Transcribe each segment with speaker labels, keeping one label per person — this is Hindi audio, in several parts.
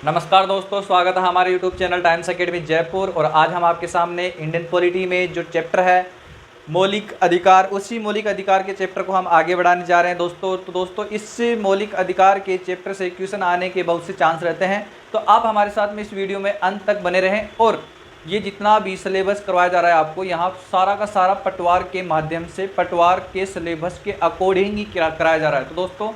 Speaker 1: नमस्कार दोस्तों, स्वागत है हमारे YouTube channel times academy Jaipur. और आज हम आपके सामने इंडियन पॉलिटी में जो चैप्टर है मौलिक अधिकार, उसी मौलिक अधिकार के चैप्टर को हम आगे बढ़ाने जा रहे हैं दोस्तों। तो दोस्तों, इस मौलिक अधिकार के चैप्टर से क्वेश्चन आने के बहुत से चांस रहते हैं, तो आप हमारे साथ में इस वीडियो में अंत तक बने रहें। और ये जितना भी सिलेबस करवाया जा रहा है आपको, यहाँ सारा का सारा पटवार के माध्यम से, पटवार के सिलेबस के अकॉर्डिंग ही कराया जा रहा है। तो दोस्तों,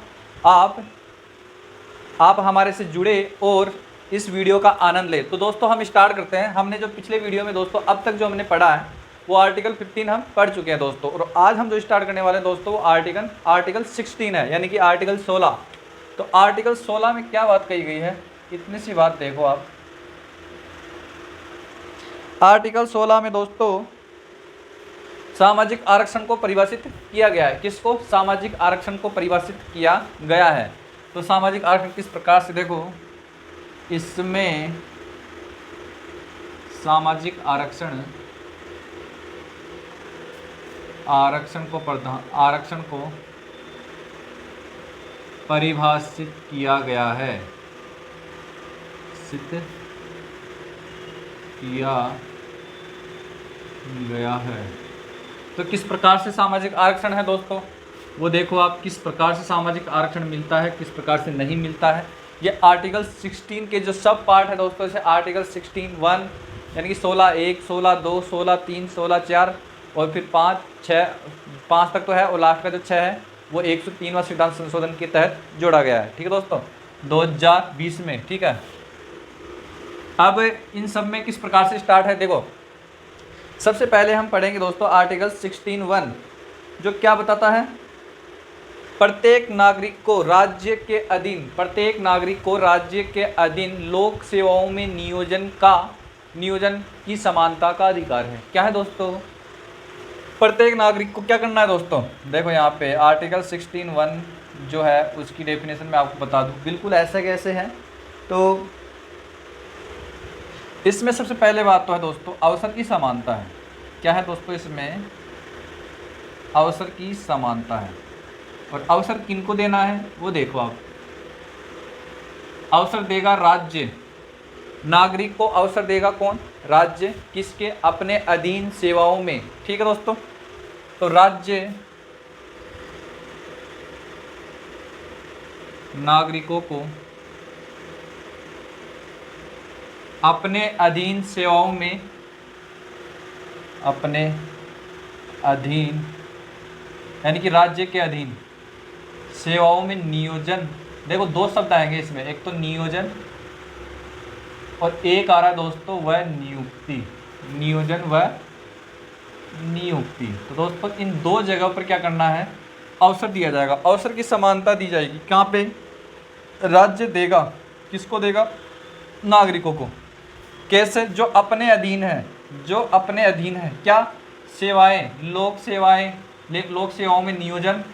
Speaker 1: आप हमारे से जुड़े और इस वीडियो का आनंद लें। तो दोस्तों, हम स्टार्ट करते हैं। हमने जो पिछले वीडियो में दोस्तों अब तक जो हमने पढ़ा है वो आर्टिकल 15 हम पढ़ चुके हैं दोस्तों। और आज हम जो स्टार्ट करने वाले हैं दोस्तों वो आर्टिकल 16 है, यानी कि आर्टिकल 16। तो आर्टिकल 16 में क्या बात कही गई है, इतनी सी बात देखो आप। आर्टिकल 16 में दोस्तों सामाजिक आरक्षण को परिभाषित किया गया है। किसको? सामाजिक आरक्षण को परिभाषित किया गया है। तो सामाजिक आरक्षण किस प्रकार से, देखो इसमें सामाजिक आरक्षण को परिभाषित किया गया है, तो किस प्रकार से सामाजिक आरक्षण है दोस्तों, वो देखो आप। किस प्रकार से सामाजिक आरक्षण मिलता है, किस प्रकार से नहीं मिलता है। ये आर्टिकल 16 के जो सब पार्ट है दोस्तों, जैसे आर्टिकल 16(1) यानी कि 16(1), 16(2), 16(3), 16(4) और फिर 5 तक तो है, और लास्ट का जो 6 है वो 103वां संविधान संशोधन के तहत जोड़ा गया है। ठीक है दोस्तों, 2020 में। ठीक है, अब इन सब में किस प्रकार से स्टार्ट है, देखो सबसे पहले हम पढ़ेंगे दोस्तों आर्टिकल 16(1), जो क्या बताता है, प्रत्येक नागरिक को राज्य के अधीन लोक सेवाओं में नियोजन की समानता का अधिकार है। क्या है दोस्तों? प्रत्येक नागरिक को क्या करना है दोस्तों, देखो यहाँ पे आर्टिकल 16(1) जो है उसकी डेफिनेशन मैं आपको बता दूँ बिल्कुल ऐसे कैसे है। तो इसमें सबसे पहले बात तो है दोस्तों अवसर की समानता है। क्या है दोस्तों? इसमें अवसर की समानता है। और अवसर किनको देना है वो देखो आप। अवसर देगा राज्य, नागरिक को अवसर देगा कौन? राज्य। किसके? अपने अधीन सेवाओं में। ठीक है दोस्तों, तो राज्य नागरिकों को अपने अधीन सेवाओं में, अपने अधीन यानी कि राज्य के अधीन सेवाओं में नियोजन। देखो दो शब्द आएंगे इसमें, एक तो नियोजन और एक आ रहा है दोस्तों वह नियुक्ति। नियोजन व नियुक्ति। तो दोस्तों इन दो जगहों पर क्या करना है, अवसर दिया जाएगा, अवसर की समानता दी जाएगी। कहाँ पे? राज्य देगा, किसको देगा? नागरिकों को। कैसे? जो अपने अधीन है, क्या? सेवाएं, लोक सेवाओं में नियोजन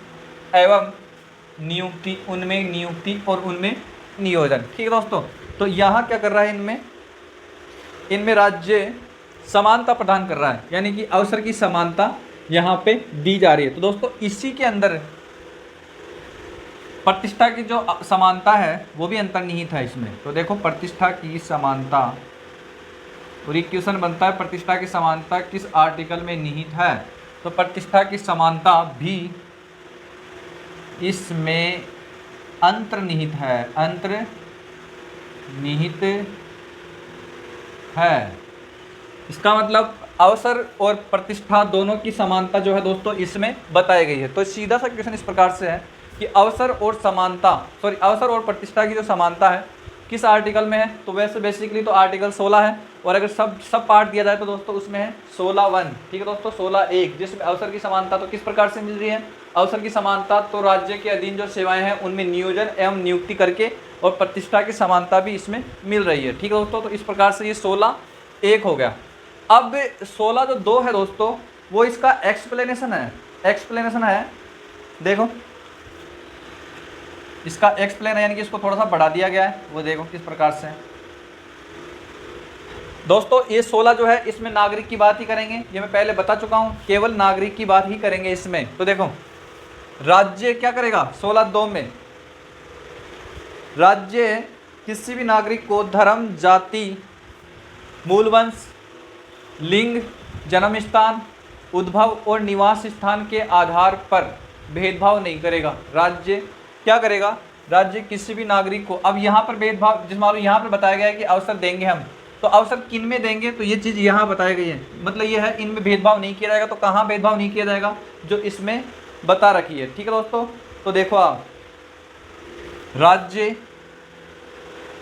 Speaker 1: एवं नियुक्ति, उनमें नियुक्ति और उनमें नियोजन। ठीक है दोस्तों, तो यहाँ क्या कर रहा है, इनमें राज्य समानता प्रदान कर रहा है, यानी कि अवसर की समानता यहाँ पे दी जा रही है। तो दोस्तों इसी के अंदर प्रतिष्ठा की जो समानता है वो भी अंतर्निहित है इसमें। तो देखो प्रतिष्ठा की समानता, और एक क्वेश्चन बनता है प्रतिष्ठा की समानता किस आर्टिकल में निहित है। तो प्रतिष्ठा की समानता भी इसमें अंतर्निहित है। इसका मतलब अवसर और प्रतिष्ठा दोनों की समानता जो है दोस्तों इसमें बताई गई है। तो सीधा सा क्वेश्चन इस प्रकार से है कि अवसर और प्रतिष्ठा की जो समानता है किस आर्टिकल में है। तो वैसे बेसिकली तो आर्टिकल 16 है, और अगर सब पार्ट दिया जाए तो दोस्तों उसमें है 16(1). ठीक है दोस्तों, 16(1) जिसमें अवसर की समानता तो किस प्रकार से मिल रही है, अवसर की समानता तो राज्य के अधीन जो सेवाएं हैं उनमें नियोजन एवं नियुक्ति करके, और प्रतिष्ठा की समानता भी इसमें मिल रही है। ठीक है दोस्तों, तो इस प्रकार से ये 16(1) हो गया। अब 16(2) है दोस्तों, वो इसका एक्सप्लेनेशन है। देखो इसका एक्सप्लेन है, यानी कि इसको थोड़ा सा बढ़ा दिया गया है। वो देखो किस प्रकार से दोस्तों, ये 16 जो है इसमें नागरिक की बात ही करेंगे, ये मैं पहले बता चुका हूँ, केवल नागरिक की बात ही करेंगे इसमें। तो देखो राज्य क्या करेगा 16(2) में, राज्य किसी भी नागरिक को धर्म, जाति, मूलवंश, लिंग, जन्म स्थान, उद्भव और निवास स्थान के आधार पर भेदभाव नहीं करेगा। राज्य क्या करेगा? राज्य किसी भी नागरिक को, अब यहाँ पर भेदभाव, जिस मान लो यहाँ पर बताया गया है कि अवसर देंगे हम, तो अवसर किन में देंगे, तो ये चीज़ यहाँ बताई गई है, मतलब ये है इनमें भेदभाव नहीं किया जाएगा। तो कहाँ भेदभाव नहीं किया जाएगा? जो इसमें बता रखी है। ठीक है दोस्तों, तो देखो आप, राज्य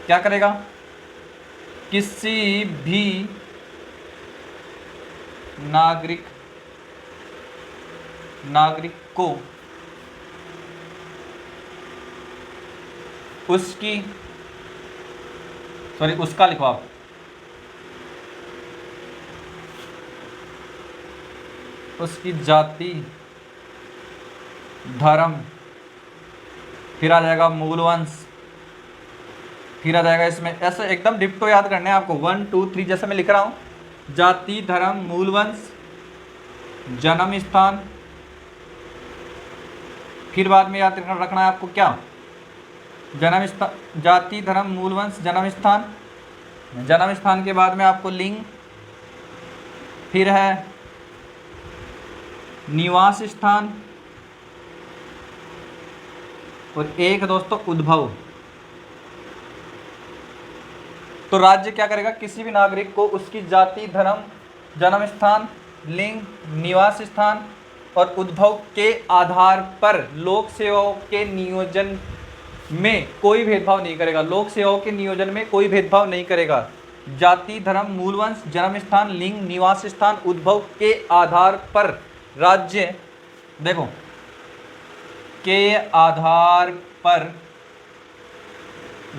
Speaker 1: क्या करेगा? किसी भी नागरिक को उसका लिखो आप, उसकी जाति, धर्म, फिर आ जाएगा मूलवंश, फिर आ जाएगा इसमें, ऐसे एकदम डिप्टो याद करने हैं आपको, 1 2 3 जैसे मैं लिख रहा हूँ, जाति, धर्म, मूलवंश, जन्म स्थान, फिर बाद में याद रखना है आपको क्या? जन्म स्थान, जाति, धर्म, मूलवंश, जन्म स्थान, जन्म स्थान के बाद में आपको लिंग, फिर है निवास स्थान, और एक दोस्तों उद्भव। तो राज्य क्या करेगा? किसी भी नागरिक को उसकी जाति, धर्म, जन्म स्थान, लिंग, निवास स्थान और उद्भव के आधार पर लोक सेवाओं के नियोजन में कोई भेदभाव नहीं करेगा। लोक सेवाओं के नियोजन में कोई भेदभाव नहीं करेगा। जाति, धर्म, मूलवंश, जन्म स्थान, लिंग, निवास स्थान, उद्भव के आधार पर राज्य, देखो, के आधार पर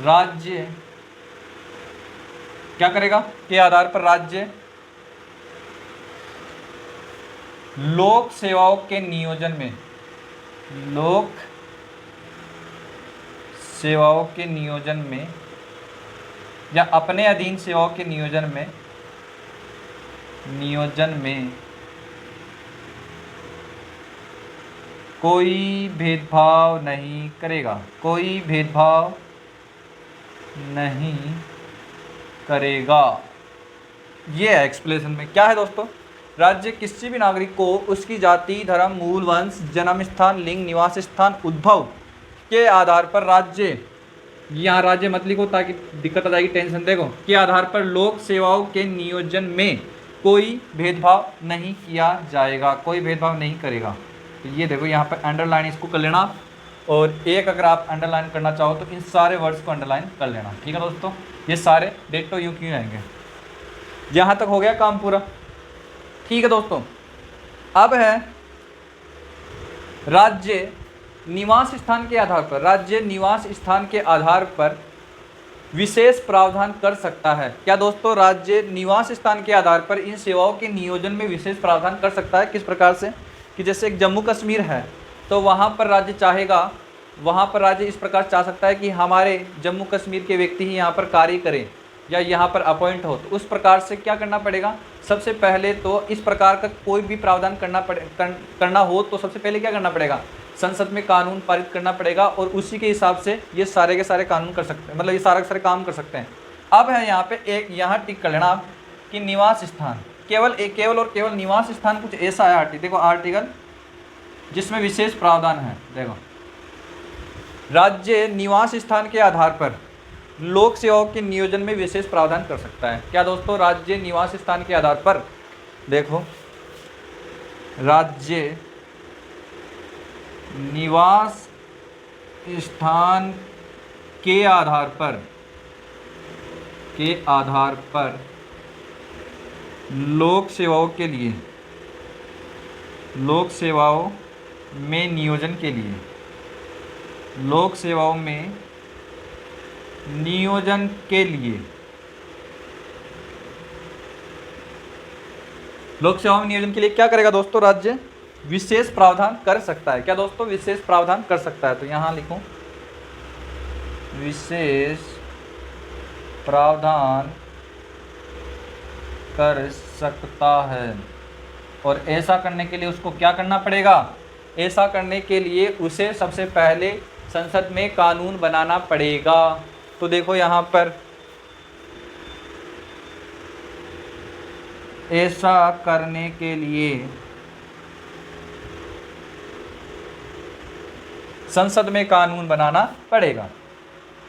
Speaker 1: राज्य क्या करेगा? के आधार पर राज्य लोक सेवाओं के नियोजन में, लोक सेवाओं के नियोजन में या अपने अधीन सेवाओं के नियोजन में कोई भेदभाव नहीं करेगा। कोई भेदभाव नहीं करेगा। ये है एक्सप्लेनेशन में। क्या है दोस्तों? राज्य किसी भी नागरिक को उसकी जाति, धर्म, मूल वंश, जन्म स्थान, लिंग, निवास स्थान, उद्भव के आधार पर राज्य, यहाँ राज्य मत लिखो ताकि दिक्कत आ जाएगी, टेंशन। देखो, के आधार पर लोक सेवाओं के नियोजन में कोई भेदभाव नहीं किया जाएगा, कोई भेदभाव नहीं करेगा। तो ये देखो यहाँ पर अंडरलाइन इसको कर लेना, और एक अगर आप अंडरलाइन करना चाहो तो इन सारे वर्ड्स को अंडरलाइन कर लेना। ठीक है दोस्तों, ये सारे डेटो यूँ क्यों आएंगे। यहाँ तक हो गया काम पूरा। ठीक है दोस्तों, अब है राज्य निवास स्थान के आधार पर, राज्य निवास स्थान के आधार पर विशेष प्रावधान कर सकता है। क्या दोस्तों? राज्य निवास स्थान के आधार पर इन सेवाओं के नियोजन में विशेष प्रावधान कर सकता है। किस प्रकार से? कि जैसे एक जम्मू कश्मीर है तो वहाँ पर राज्य चाहेगा, वहाँ पर राज्य इस प्रकार चाह सकता है कि हमारे जम्मू कश्मीर के व्यक्ति ही यहाँ पर कार्य करें या यहाँ पर अपॉइंट हो, तो उस प्रकार से क्या करना पड़ेगा? सबसे पहले तो इस प्रकार का कोई भी प्रावधान करना हो तो सबसे पहले क्या करना पड़ेगा? संसद में कानून पारित करना पड़ेगा, और उसी के हिसाब से ये सारे के सारे कानून कर सकते हैं, मतलब ये सारे के सारे काम कर सकते हैं। अब है यहाँ पे एक, यहाँ टिक कर लेना आप कि निवास स्थान, केवल निवास स्थान कुछ ऐसा है आर्टिकल, देखो आर्टिकल जिसमें विशेष प्रावधान है। देखो, राज्य निवास स्थान के आधार पर लोक सेवाओं के नियोजन में विशेष प्रावधान कर सकता है। क्या दोस्तों? राज्य निवास स्थान के आधार पर, देखो, राज्य निवास स्थान के आधार पर लोक सेवाओं के लिए, लोक सेवाओं में नियोजन के लिए, लोक सेवाओं में नियोजन के लिए, लोक सेवाओं में नियोजन के लिए क्या करेगा दोस्तों? राज्य विशेष प्रावधान कर सकता है। क्या दोस्तों? विशेष प्रावधान कर सकता है। तो यहाँ लिखूं, विशेष प्रावधान कर सकता है। और ऐसा करने के लिए उसको क्या करना पड़ेगा? ऐसा करने के लिए उसे सबसे पहले संसद में कानून बनाना पड़ेगा। तो देखो यहाँ पर ऐसा करने के लिए संसद में कानून बनाना पड़ेगा।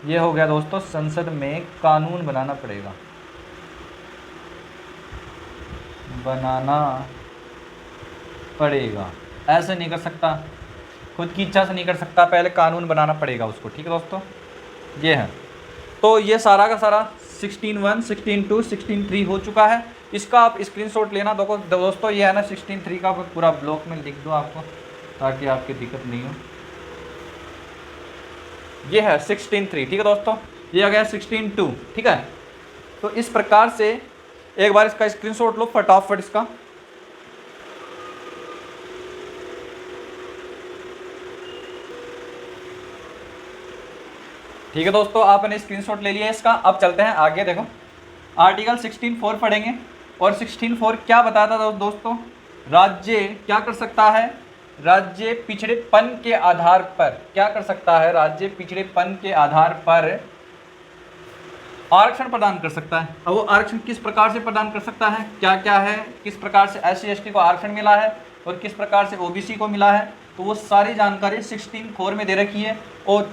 Speaker 1: ये हो गया दोस्तों, संसद में कानून बनाना पड़ेगा, बनाना पड़ेगा। ऐसे नहीं कर सकता, खुद की इच्छा से नहीं कर सकता, पहले कानून बनाना पड़ेगा उसको। ठीक है दोस्तों, ये है। तो ये सारा का सारा 16(1), 16(2), 16(3) हो चुका है। इसका आप स्क्रीनशॉट लेना। देखो दोस्तों, ये है ना 16(3) का पूरा ब्लॉक में लिख दो आपको, ताकि आपकी दिक्कत नहीं हो। ये है 16(3), ठीक है दोस्तों। ये आ गया 16(2), ठीक है। तो इस प्रकार से एक बार इसका स्क्रीनशॉट लो फटाफट इसका। ठीक है दोस्तों, आपने स्क्रीनशॉट ले लिया इसका। अब चलते हैं आगे। देखो आर्टिकल 16(4) पढ़ेंगे, और 16(4) क्या बताता था दोस्तों? राज्य क्या कर सकता है? राज्य पिछड़ेपन के आधार पर क्या कर सकता है? राज्य पिछड़ेपन के आधार पर आरक्षण प्रदान कर सकता है। अब वो आरक्षण किस प्रकार से प्रदान कर सकता है, क्या क्या है, किस प्रकार से SC/ST को आरक्षण मिला है और किस प्रकार से OBC को मिला है, तो वो सारी जानकारी 16(4) में दे रखी है। और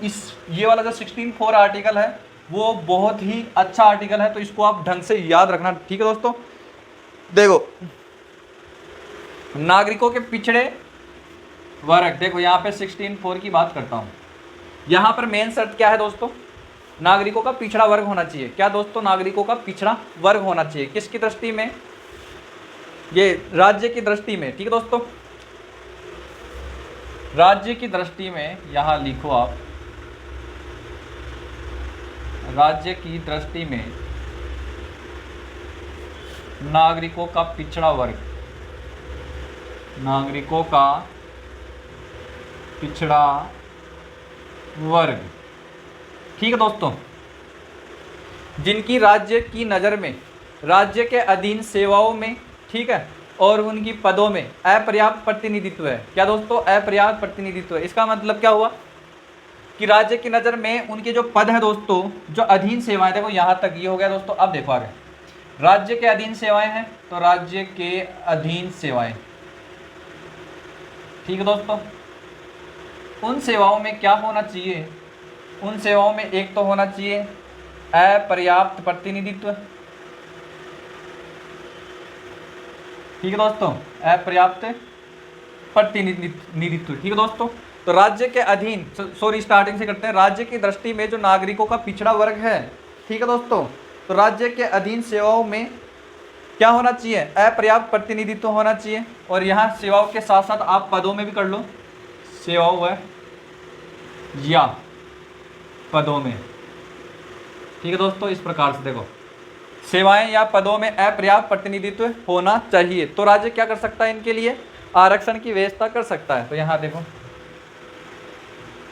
Speaker 1: ये वाला जो 16(4) आर्टिकल है वो बहुत ही अच्छा आर्टिकल है, तो इसको आप ढंग से याद रखना। ठीक है दोस्तों, देखो नागरिकों के पिछड़े वर्ग, देखो यहाँ पे 16(4) की बात करता हूँ। यहाँ पर मेन शर्त क्या है दोस्तों? नागरिकों का पिछड़ा वर्ग होना चाहिए। क्या दोस्तों? नागरिकों का पिछड़ा वर्ग होना चाहिए। किसकी दृष्टि में? ये राज्य की दृष्टि में। ठीक है दोस्तों, राज्य की दृष्टि में यहाँ लिखो आप, राज्य की दृष्टि में नागरिकों का पिछड़ा वर्ग, नागरिकों का पिछड़ा वर्ग। ठीक है दोस्तों, जिनकी राज्य की नज़र में राज्य के अधीन सेवाओं में, ठीक है, और उनकी पदों में अपर्याप्त प्रतिनिधित्व है। क्या दोस्तों? अपर्याप्त प्रतिनिधित्व है। इसका मतलब क्या हुआ कि राज्य की नज़र में उनके जो पद है दोस्तों, जो अधीन सेवाएं, देखो यहाँ तक ये हो गया दोस्तों। अब देखो आगे, राज्य के अधीन सेवाएं हैं, तो राज्य के अधीन सेवाएं, ठीक है दोस्तों, उन सेवाओं में क्या होना चाहिए? उन सेवाओं में एक तो होना चाहिए अपर्याप्त प्रतिनिधित्व। ठीक है दोस्तों, अपर्याप्त प्रतिनिधित्व। ठीक है दोस्तों, तो राज्य के अधीन, सॉरी स्टार्टिंग से करते हैं। राज्य की दृष्टि में जो नागरिकों का पिछड़ा वर्ग है, ठीक है दोस्तों, तो राज्य के अधीन सेवाओं में क्या होना चाहिए? अपर्याप्त प्रतिनिधित्व होना चाहिए। और यहाँ सेवाओं के साथ साथ आप पदों में भी कर लो, सेवाओं है या पदों में। ठीक है दोस्तों, इस प्रकार से देखो, सेवाएं या पदों में अपर्याप्त प्रतिनिधित्व होना चाहिए। तो राज्य क्या कर सकता है? इनके लिए आरक्षण की व्यवस्था कर सकता है। तो यहाँ देखो,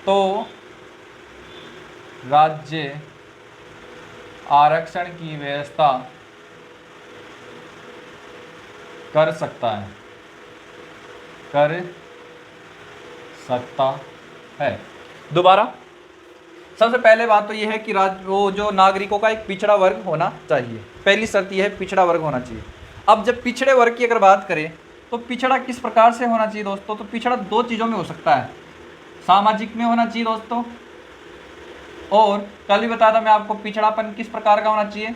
Speaker 1: तो राज्य आरक्षण की व्यवस्था कर सकता है, कर सकता है। दोबारा, सबसे पहले बात तो यह है कि वो जो नागरिकों का एक पिछड़ा वर्ग होना चाहिए। पहली शर्त यह है, पिछड़ा वर्ग होना चाहिए। अब जब पिछड़े वर्ग की अगर बात करें, तो पिछड़ा किस प्रकार से होना चाहिए दोस्तों? तो पिछड़ा दो चीज़ों में हो सकता है, सामाजिक में होना चाहिए दोस्तों, और कल भी बताया था मैं आपको पिछड़ापन किस प्रकार का होना चाहिए,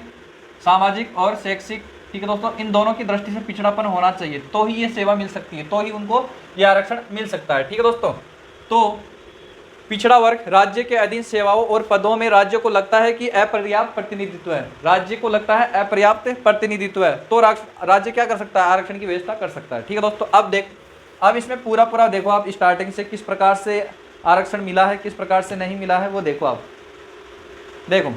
Speaker 1: सामाजिक और शैक्षिक। ठीक है दोस्तों, इन दोनों की दृष्टि से पिछड़ापन होना चाहिए, तो ही ये सेवा मिल सकती है, तो ही उनको ये आरक्षण मिल सकता है। ठीक है दोस्तों, तो पिछड़ा वर्ग राज्य के अधीन सेवाओं और पदों में राज्य को लगता है कि अपर्याप्त प्रतिनिधित्व है, राज्य को लगता है अपर्याप्त प्रतिनिधित्व है, तो राज्य क्या कर सकता है? आरक्षण की व्यवस्था कर सकता है। ठीक है दोस्तों, अब इसमें पूरा देखो आप, स्टार्टिंग से किस प्रकार से आरक्षण मिला है, किस प्रकार से नहीं मिला है, वो देखो आप। देखो,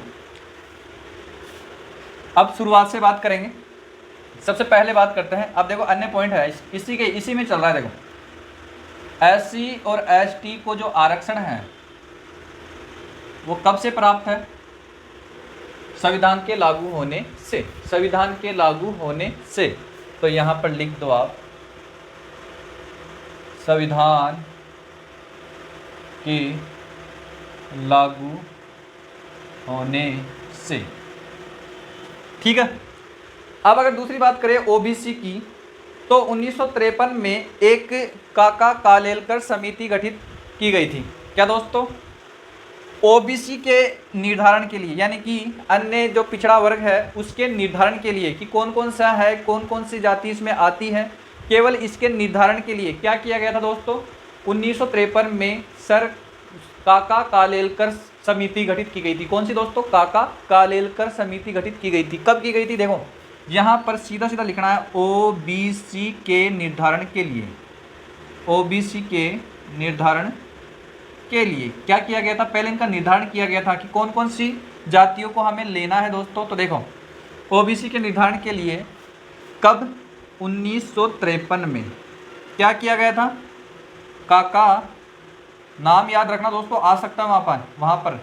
Speaker 1: अब शुरुआत से बात करेंगे। सबसे पहले बात करते हैं, अब देखो अन्य पॉइंट है इसी में चल रहा है। देखो, SC और ST को जो आरक्षण है वो कब से प्राप्त है? संविधान के लागू होने से, संविधान के लागू होने से। तो यहाँ पर लिख दो आप, संविधान के लागू होने से। ठीक है। अब अगर दूसरी बात करें ओबीसी की, तो 1953 में एक काका कालेलकर समिति गठित की गई थी। क्या दोस्तों? ओबीसी के निर्धारण के लिए, यानी कि अन्य जो पिछड़ा वर्ग है उसके निर्धारण के लिए कि कौन कौन सा है, कौन कौन सी जाति इसमें आती है, केवल इसके निर्धारण के लिए क्या किया गया था दोस्तों? 1953 में सर काका कालेलकर समिति गठित की गई थी। कौन सी दोस्तों? काका कालेलकर समिति गठित की गई थी। कब की गई थी? देखो यहाँ पर सीधा सीधा लिखना है, ओबीसी के निर्धारण के लिए। ओबीसी के निर्धारण के लिए क्या किया गया था? पहले इनका निर्धारण किया गया था कि कौन कौन सी जातियों को हमें लेना है दोस्तों। तो देखो ओबीसी के निर्धारण के लिए कब? 1953 में क्या किया गया था? काका, नाम याद रखना दोस्तों, आ सकता है वहाँ पर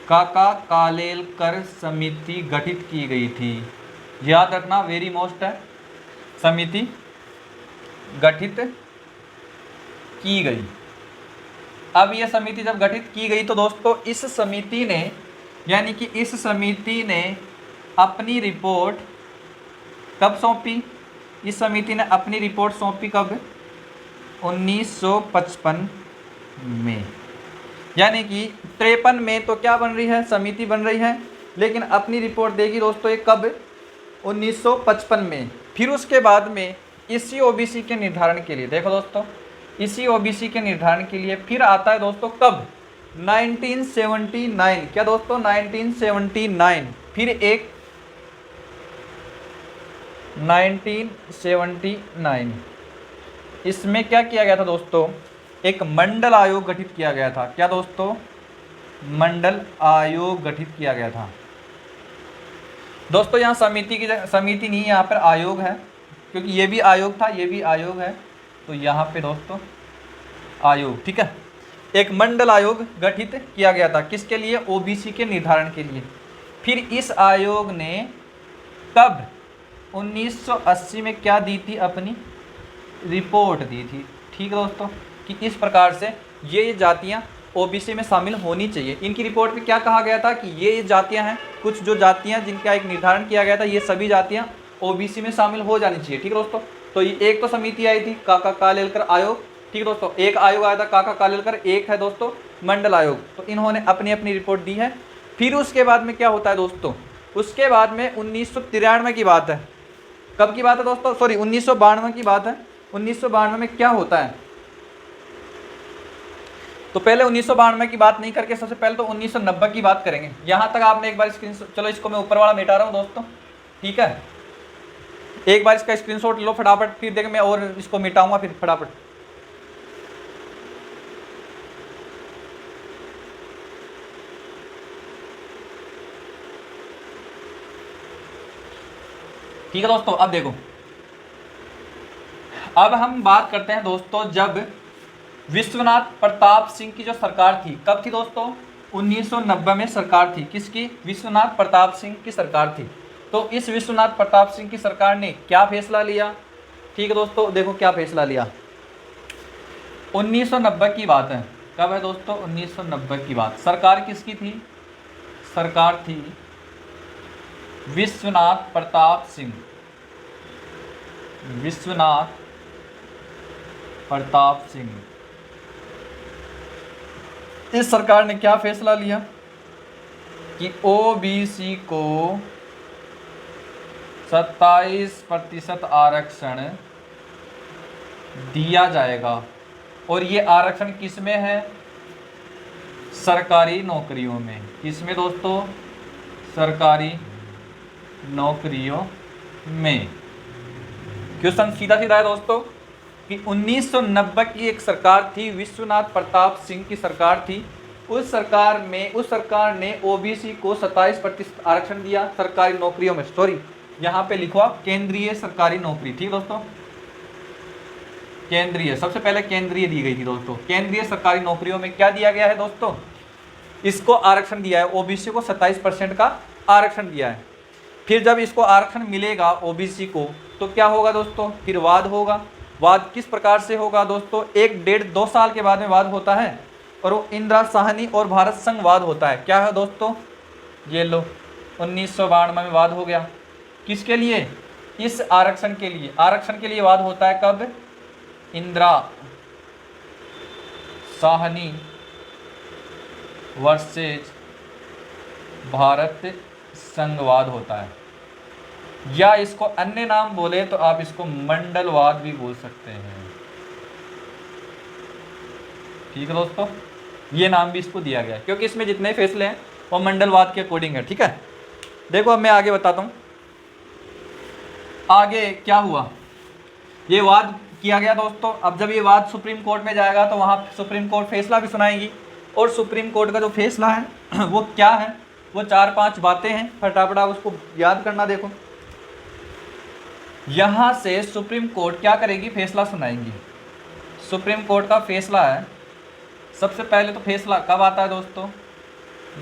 Speaker 1: काका कालेलकर समिति गठित की गई थी। याद रखना, वेरी मोस्ट है, समिति गठित की गई। अब यह समिति जब गठित की गई तो दोस्तों इस समिति ने, यानी कि इस समिति ने अपनी रिपोर्ट कब सौंपी? इस समिति ने अपनी रिपोर्ट सौंपी कब? 1955 में। यानी कि 53 में तो क्या बन रही है? समिति बन रही है, लेकिन अपनी रिपोर्ट देगी दोस्तों ये कब? 1955 में। फिर उसके बाद में इसी ओबीसी के निर्धारण के लिए, देखो दोस्तों, इसी ओबीसी के निर्धारण के लिए फिर आता है दोस्तों कब? 1979। क्या दोस्तों? 1979। फिर एक 1979 इसमें क्या किया गया था दोस्तों? एक मंडल आयोग गठित किया गया था। क्या दोस्तों? मंडल आयोग गठित किया गया था। दोस्तों यहाँ समिति नहीं, यहाँ पर आयोग है, क्योंकि ये भी आयोग था, ये भी आयोग है, तो यहाँ पे दोस्तों आयोग। ठीक है। एक मंडल आयोग गठित किया गया था किसके लिए? ओबीसी के निर्धारण के लिए। फिर इस आयोग ने कब? 1980 में क्या दी थी? अपनी रिपोर्ट दी थी। ठीक है दोस्तों, कि इस प्रकार से ये जातियाँ ओबीसी में शामिल होनी चाहिए। इनकी रिपोर्ट में क्या कहा गया था? कि ये जातियाँ हैं, कुछ जो जातियाँ जिनका एक निर्धारण किया गया था, ये सभी जातियाँ ओबीसी में शामिल हो जानी चाहिए। ठीक है दोस्तों, तो ये एक तो समिति आई थी काका कालेलकर आयोग। ठीक है दोस्तों, एक आयोग आया था काका कालेलकर, एक है दोस्तों मंडल आयोग। तो इन्होंने अपनी अपनी रिपोर्ट दी है। फिर उसके बाद में क्या होता है दोस्तों? उसके बाद में 1993 की बात है। कब की बात है दोस्तों? सॉरी, 1992 की बात है। 1992 में क्या होता है? तो पहले 1992 की बात नहीं करके सबसे पहले तो 1990 की बात करेंगे। यहाँ तक आपने एक बार स्क्रीनशॉट, चलो इसको मैं ऊपर वाला मिटा रहा हूँ दोस्तों। ठीक है, एक बार इसका स्क्रीनशॉट लो फटाफट, फिर देखें मैं और इसको मिटाऊंगा फिर फटाफट। ठीक है दोस्तों, अब देखो, अब हम बात करते हैं दोस्तों जब विश्वनाथ प्रताप सिंह की जो सरकार थी, कब थी दोस्तों? 1990 में सरकार थी। किसकी? विश्वनाथ प्रताप सिंह की सरकार थी। तो इस विश्वनाथ प्रताप सिंह की सरकार ने क्या फैसला लिया? ठीक है दोस्तों, देखो क्या फैसला लिया। 1990 की बात है। कब है दोस्तों? 1990 की बात। सरकार किसकी थी? सरकार थी विश्वनाथ प्रताप सिंह। विश्वनाथ प्रताप सिंह। इस सरकार ने क्या फैसला लिया? कि ओबीसी को 27% आरक्षण दिया जाएगा। और ये आरक्षण किस में है? सरकारी नौकरियों में। किसमें दोस्तों? सरकारी नौकरियों में। क्वेश्चन सीधा सीधा है दोस्तों कि 1990 की एक सरकार थी, विश्वनाथ प्रताप सिंह की सरकार थी। उस सरकार ने ओबीसी को 27% आरक्षण दिया सरकारी नौकरियों में। सॉरी, यहाँ पे लिखो आप केंद्रीय सरकारी नौकरी। ठीक दोस्तों, केंद्रीय, सबसे पहले केंद्रीय दी गई थी दोस्तों। केंद्रीय सरकारी नौकरियों में क्या दिया गया है दोस्तों? इसको आरक्षण दिया है, ओबीसी को 27% का आरक्षण दिया है। फिर जब इसको आरक्षण मिलेगा ओबीसी को तो क्या होगा दोस्तों? फिर वाद होगा। वाद किस प्रकार से होगा दोस्तों? 1-1.5-2 साल के बाद में वाद होता है, और वो इंदिरा साहनी और भारत संघ वाद होता है। क्या है दोस्तों? ये लो 1992 में वाद हो गया। किसके लिए? इस आरक्षण के लिए। आरक्षण के लिए वाद होता है कब? इंदिरा साहनी वर्सेज भारत संघवाद होता है, या इसको अन्य नाम बोले तो आप इसको मंडलवाद भी बोल सकते हैं। ठीक है दोस्तों, ये नाम भी इसको दिया गया है क्योंकि इसमें जितने फैसले हैं वो मंडलवाद के अकॉर्डिंग है। ठीक है, देखो अब मैं आगे बताता हूँ आगे क्या हुआ। ये वाद किया गया दोस्तों। अब जब ये वाद सुप्रीम कोर्ट में जाएगा तो वहाँ सुप्रीम कोर्ट फैसला भी सुनाएगी, और सुप्रीम कोर्ट का जो फैसला है वो क्या है? वो 4-5 बातें हैं, फटाफट आप उसको याद करना। देखो यहाँ से सुप्रीम कोर्ट क्या करेगी? फैसला सुनाएंगी। सुप्रीम कोर्ट का फैसला है, सबसे पहले तो फैसला कब आता है दोस्तों?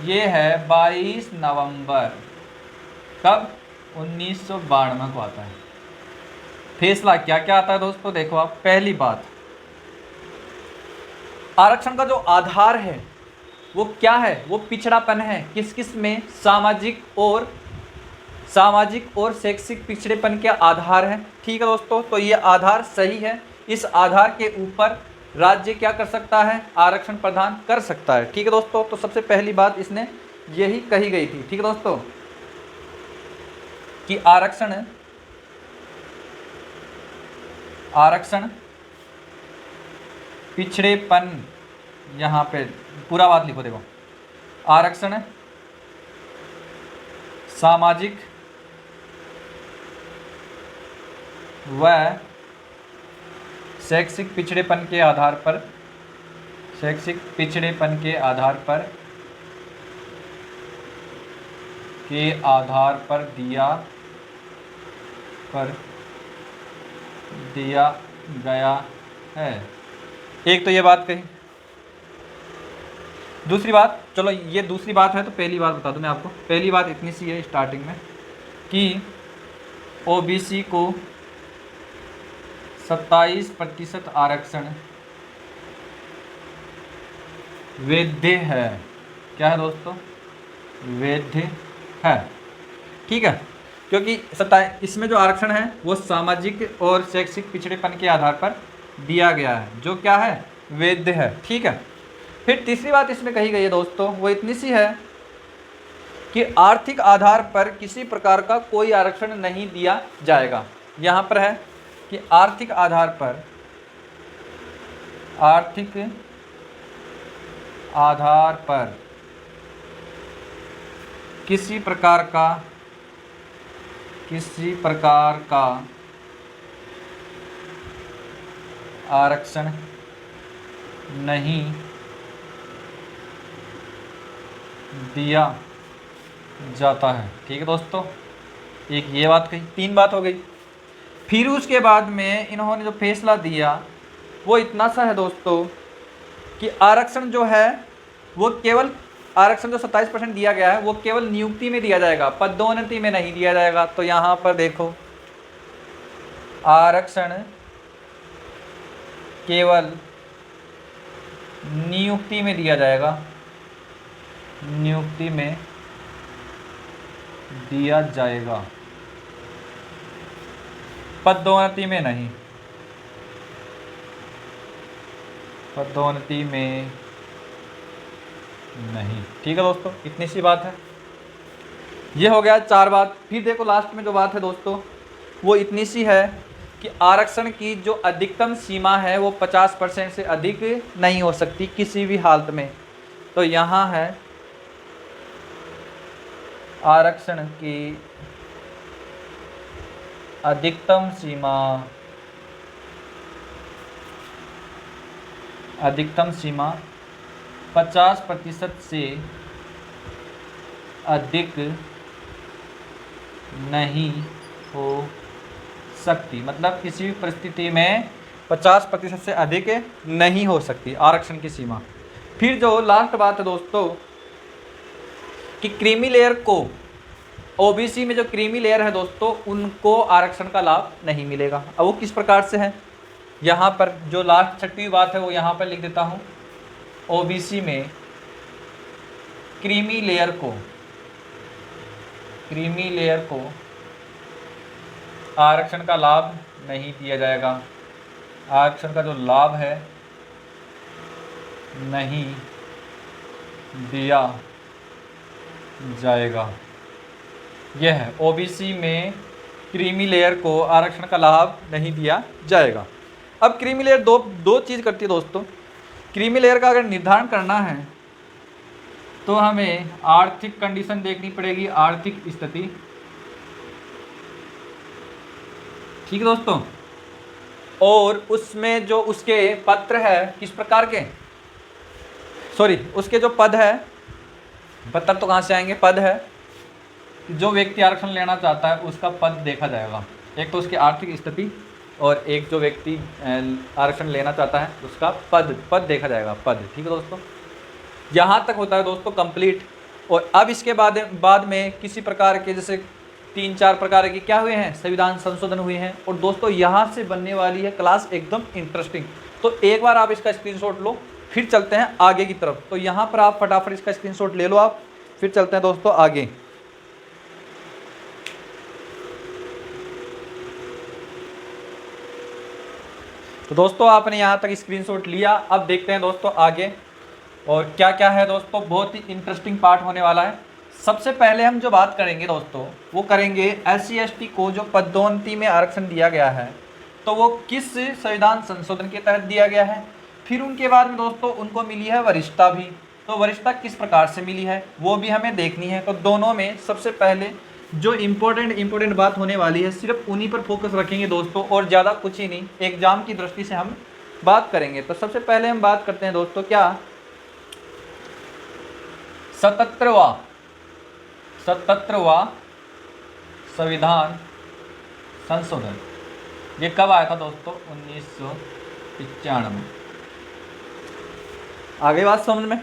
Speaker 1: ये है 22 नवंबर, कब? 1992 को आता है। फैसला क्या क्या आता है दोस्तों? देखो आप, पहली बात, आरक्षण का जो आधार है वो क्या है? वो पिछड़ापन है। किस किस में? सामाजिक और शैक्षिक पिछड़ेपन के आधार है। ठीक है दोस्तों, तो ये आधार सही है। इस आधार के ऊपर राज्य क्या कर सकता है? आरक्षण प्रदान कर सकता है। ठीक है दोस्तों, तो सबसे पहली बात इसने यही कही गई थी। ठीक है दोस्तों, कि आरक्षण पिछड़ेपन, यहाँ पे पूरा बात लिखो। देखो, आरक्षण सामाजिक व शैक्षिक पिछड़ेपन के आधार पर दिया गया है। एक तो ये बात कही। दूसरी बात, चलो ये दूसरी बात है तो पहली बात बता दूं मैं आपको। पहली बात इतनी सी है स्टार्टिंग में कि ओबीसी को 27% आरक्षण वैध है। क्या है दोस्तों? वैध है। ठीक है, क्योंकि इसमें जो आरक्षण है वो सामाजिक और शैक्षिक पिछड़ेपन के आधार पर दिया गया है, जो क्या है? वैध है। ठीक है, फिर तीसरी बात इसमें कही गई है दोस्तों, वो इतनी सी है कि आर्थिक आधार पर किसी प्रकार का कोई आरक्षण नहीं दिया जाएगा। यहाँ पर है कि आर्थिक आधार पर किसी प्रकार का आरक्षण नहीं दिया जाता है। ठीक है दोस्तों, एक ये बात कही, 3 बात हो गई। फिर उसके बाद में इन्होंने जो फैसला दिया वो इतना सा है दोस्तों कि आरक्षण जो है वो केवल, आरक्षण जो 27% दिया गया है वो केवल नियुक्ति में दिया जाएगा, पदोन्नति में नहीं दिया जाएगा। तो यहाँ पर देखो, आरक्षण केवल नियुक्ति में दिया जाएगा, नियुक्ति में दिया जाएगा, पदोन्नति में नहीं, पदोन्नति में नहीं। ठीक है दोस्तों, इतनी सी बात है। ये हो गया 4 बात। फिर देखो लास्ट में जो बात है दोस्तों वो इतनी सी है कि आरक्षण की जो अधिकतम सीमा है वो 50% से अधिक नहीं हो सकती किसी भी हालत में। तो यहाँ है आरक्षण की अधिकतम सीमा 50% से अधिक नहीं हो सकती। मतलब किसी भी परिस्थिति में 50% से अधिक नहीं हो सकती आरक्षण की सीमा। फिर जो लास्ट बात है दोस्तों कि क्रीमी लेयर को, ओबीसी में जो क्रीमी लेयर है दोस्तों उनको आरक्षण का लाभ नहीं मिलेगा। अब वो किस प्रकार से है, यहाँ पर जो लास्ट 6वीं बात है वो यहाँ पर लिख देता हूँ। ओबीसी में क्रीमी लेयर को क्रीमी लेयर को आरक्षण का लाभ नहीं दिया जाएगा, आरक्षण का जो लाभ है नहीं दिया जाएगा। यह है ओबीसी में क्रीमी लेयर को आरक्षण का लाभ नहीं दिया जाएगा। अब क्रीमी लेयर दो चीज़ करती है दोस्तों। क्रीमी लेयर का अगर निर्धारण करना है तो हमें आर्थिक कंडीशन देखनी पड़ेगी, आर्थिक स्थिति, ठीक है दोस्तों। और उसमें जो उसके पत्र है किस प्रकार के, सॉरी उसके जो पद है, पत्र तो कहाँ से आएंगे, पद है, जो व्यक्ति आरक्षण लेना चाहता है उसका पद देखा जाएगा। एक तो उसकी आर्थिक स्थिति और एक जो व्यक्ति आरक्षण लेना चाहता है उसका पद देखा जाएगा, पद, ठीक है दोस्तों। यहाँ तक होता है दोस्तों कंप्लीट। और अब इसके बाद में किसी प्रकार के जैसे 3-4 प्रकार के क्या हुए हैं, संविधान संशोधन हुए हैं। और दोस्तों यहाँ से बनने वाली है क्लास एकदम इंटरेस्टिंग। तो एक बार आप इसका स्क्रीनशॉट लो, फिर चलते हैं आगे की तरफ। तो यहाँ पर आप फटाफट इसका स्क्रीनशॉट ले लो आप, फिर चलते हैं दोस्तों आगे। तो दोस्तों आपने यहाँ तक स्क्रीनशॉट लिया, अब देखते हैं दोस्तों आगे और क्या क्या है दोस्तों। बहुत ही इंटरेस्टिंग पार्ट होने वाला है। सबसे पहले हम जो बात करेंगे दोस्तों वो करेंगे SC/ST को जो पदोन्नति में आरक्षण दिया गया है तो वो किस संविधान संशोधन के तहत दिया गया है। फिर उनके बाद में दोस्तों उनको मिली है वरिष्ठता भी, तो वरिष्ठता किस प्रकार से मिली है वो भी हमें देखनी है। तो दोनों में सबसे पहले जो इम्पोर्टेंट बात होने वाली है सिर्फ उन्हीं पर फोकस रखेंगे दोस्तों, और ज़्यादा कुछ ही नहीं, एग्जाम की दृष्टि से हम बात करेंगे। तो सबसे पहले हम बात करते हैं दोस्तों क्या, 77वां संविधान संशोधन। ये कब आया था दोस्तों, 1995। आगे बात समझ में।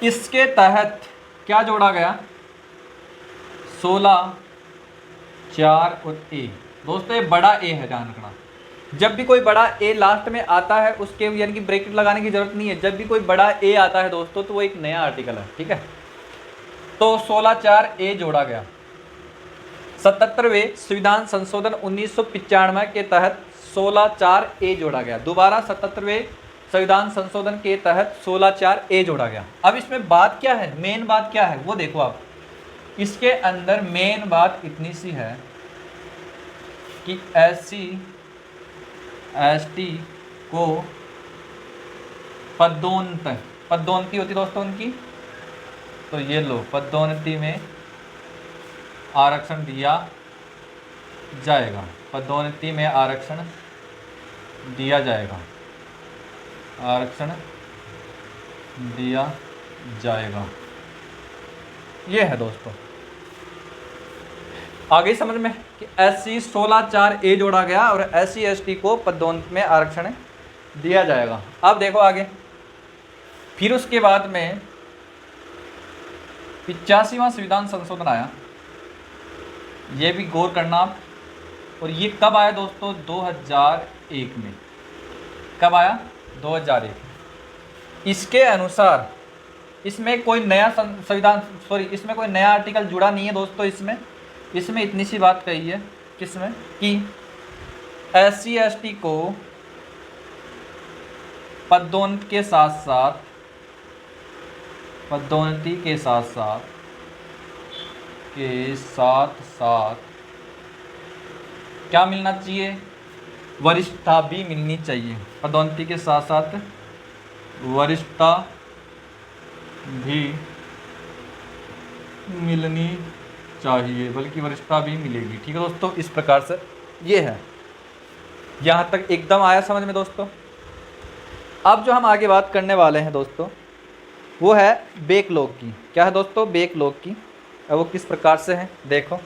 Speaker 1: इसके तहत क्या जोड़ा गया, 16, 4 और ए। दोस्तों ये बड़ा ए है, ध्यान रखना। जब भी कोई बड़ा ए लास्ट में आता है उसके यानी कि ब्रैकेट लगाने की जरूरत नहीं है। जब भी कोई बड़ा ए आता है दोस्तों तो वो एक नया आर्टिकल है, ठीक है। तो 16, 4 ए जोड़ा गया। 77वें संविधान संशोधन 1995 के तहत 16, 4 ए जोड़ा गया। दोबारा 77वें संविधान संशोधन के तहत 16, 4 ए जोड़ा गया। अब इसमें बात क्या है, मेन बात क्या है वो देखो आप। इसके अंदर मेन बात इतनी सी है कि SC/ST को पदोन्नति होती दोस्तों उनकी, तो ये लो पदोन्नति में आरक्षण दिया जाएगा, पदोन्नति में आरक्षण दिया जाएगा, आरक्षण दिया जाएगा। ये है दोस्तों। आगे समझ में कि SC 16, 4 ए जोड़ा गया और SC/ST को पदोन्नति में आरक्षण दिया जाएगा। अब देखो आगे, फिर उसके बाद में 85वां संविधान संशोधन आया। ये भी गौर करना आप। और ये कब आया दोस्तों, 2001 में। कब आया, 2001। इसके अनुसार इसमें कोई नया इसमें कोई नया आर्टिकल जुड़ा नहीं है दोस्तों। इसमें इतनी सी बात कही है किसमें कि SC/ST को पदोन्नति के साथ साथ क्या मिलना चाहिए, वरिष्ठता भी मिलनी चाहिए। पदोन्नति के साथ साथ वरिष्ठता भी मिलनी चाहिए, बल्कि वरिष्ठता भी मिलेगी, ठीक है दोस्तों। इस प्रकार से ये है, यहाँ तक एकदम आया समझ में दोस्तों। अब जो हम आगे बात करने वाले हैं दोस्तों वो है बैकलॉग की। क्या है दोस्तों, बैकलॉग की। अब वो किस प्रकार से है देखो।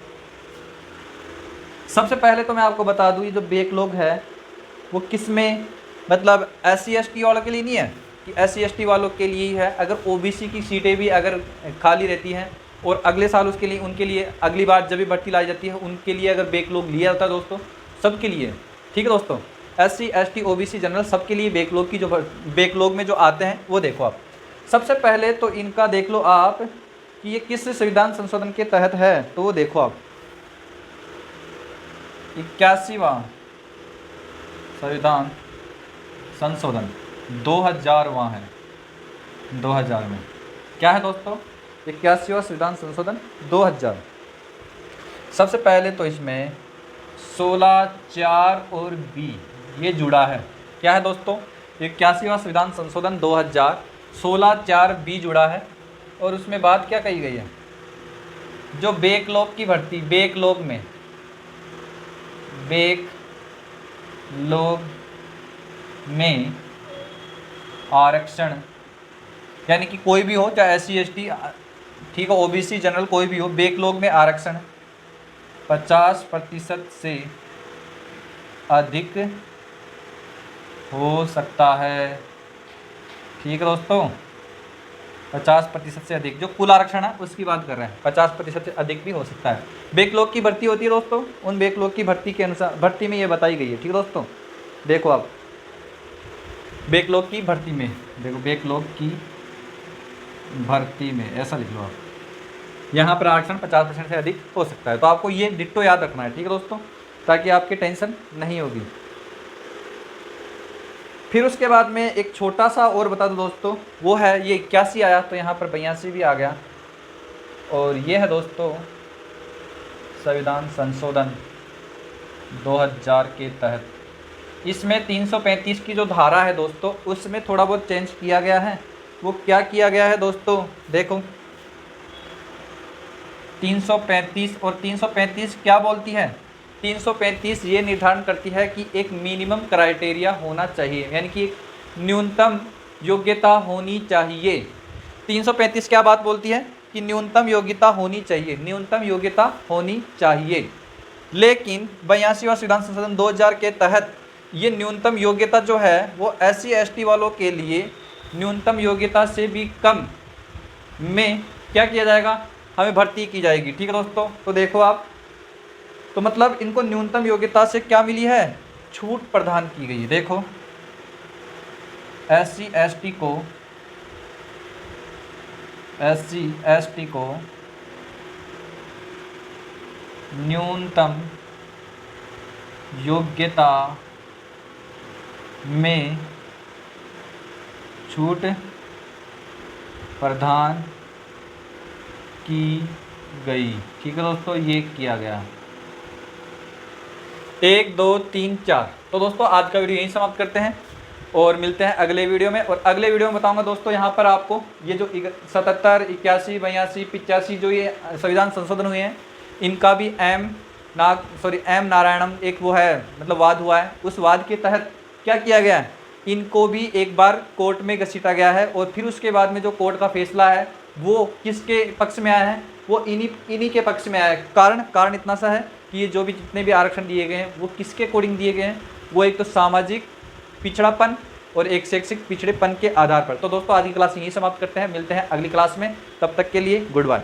Speaker 1: सबसे पहले तो मैं आपको बता दूँ ये जो बैकलॉग है वो किस में, मतलब SC/ST वालों के लिए नहीं है कि SC/ST वालों के लिए ही है। अगर OBC की सीटें भी अगर खाली रहती हैं और अगले साल उनके लिए अगली बार जब भी भर्ती लाई जाती है उनके लिए अगर बैकलॉग लिया जाता है दोस्तों, सबके लिए, ठीक है दोस्तों। SC/ST OBC जनरल सबके लिए बैकलॉग की जो बैकलॉग में जो आते हैं वो देखो आप। सबसे पहले तो इनका देख लो आप कि ये किस संविधान संशोधन के तहत है, तो वो देखो आप 81वां संविधान संशोधन 2000 वहाँ है, 2000 में क्या है दोस्तों, 81वां संविधान संशोधन 2000। सबसे पहले तो इसमें 16(4) और बी ये जुड़ा है। क्या है दोस्तों, 81वां संविधान संशोधन 2000 16(4) बी जुड़ा है। और उसमें बात क्या कही गई है, जो बैकलॉग की भर्ती, बैकलॉग में आरक्षण, यानी कि कोई भी हो, चाहे SC ST ठीक है, OBC जनरल कोई भी हो, बैकलॉग में आरक्षण 50% से अधिक हो सकता है। ठीक है दोस्तों, 50% से अधिक, जो कुल आरक्षण है उसकी बात कर रहे हैं, 50% से अधिक भी हो सकता है। बैकलॉग की भर्ती होती है दोस्तों, उन बैकलॉग की भर्ती के अनुसार भर्ती में ये बताई गई है। ठीक है दोस्तों, देखो आप बैकलॉग की भर्ती में, देखो बैकलॉग की भर्ती में ऐसा लिख लो आप, यहाँ पर आरक्षण 50% से अधिक हो सकता है। तो आपको ये डिट्टो याद रखना है। ठीक है दोस्तों, ताकि आपकी टेंशन नहीं होगी। फिर उसके बाद में एक छोटा सा और बता दो दोस्तों, वो है ये 81 आया तो यहाँ पर 82 भी आ गया। और ये है दोस्तों संविधान संशोधन 2000 के तहत, इसमें 335 की जो धारा है दोस्तों, उसमें थोड़ा बहुत चेंज किया गया है। वो क्या किया गया है दोस्तों, देखो 335 और 335 क्या बोलती है, 335 ये निर्धारण करती है कि एक मिनिमम क्राइटेरिया होना चाहिए, यानी कि एक न्यूनतम योग्यता होनी चाहिए। 335 क्या बात बोलती है कि न्यूनतम योग्यता होनी चाहिए, न्यूनतम योग्यता होनी चाहिए। लेकिन 82वां संविधान संशोधन 2000 के तहत ये न्यूनतम योग्यता जो है वो SC ST वालों के लिए न्यूनतम योग्यता से भी कम में क्या किया जाएगा, हमें भर्ती की जाएगी। ठीक है दोस्तों, तो देखो आप, तो मतलब इनको न्यूनतम योग्यता से क्या मिली है, छूट प्रदान की गई है। देखो SC ST को न्यूनतम योग्यता में छूट प्रदान की गई। ठीक है दोस्तों, ये किया गया। 1 2 3 4। तो दोस्तों आज का वीडियो यहीं समाप्त करते हैं और मिलते हैं अगले वीडियो में। और अगले वीडियो में बताऊंगा दोस्तों, यहाँ पर आपको ये जो 77, 81, 82, 85 जो ये संविधान संशोधन हुए हैं, इनका भी एम नारायणम एक वो है, मतलब वाद हुआ है। उस वाद के तहत क्या किया गया है, इनको भी एक बार कोर्ट में घसीटा गया है। और फिर उसके बाद में जो कोर्ट का फैसला है वो किसके पक्ष में आया है, वो इन्हीं के पक्ष में आया है। कारण इतना सा है कि ये जो भी जितने भी आरक्षण दिए गए हैं वो किसके अकॉर्डिंग दिए गए हैं, वो एक तो सामाजिक पिछड़ापन और एक शैक्षिक पिछड़ेपन के आधार पर। तो दोस्तों आज की क्लास यहीं समाप्त करते हैं, मिलते हैं अगली क्लास में, तब तक के लिए गुड बाय।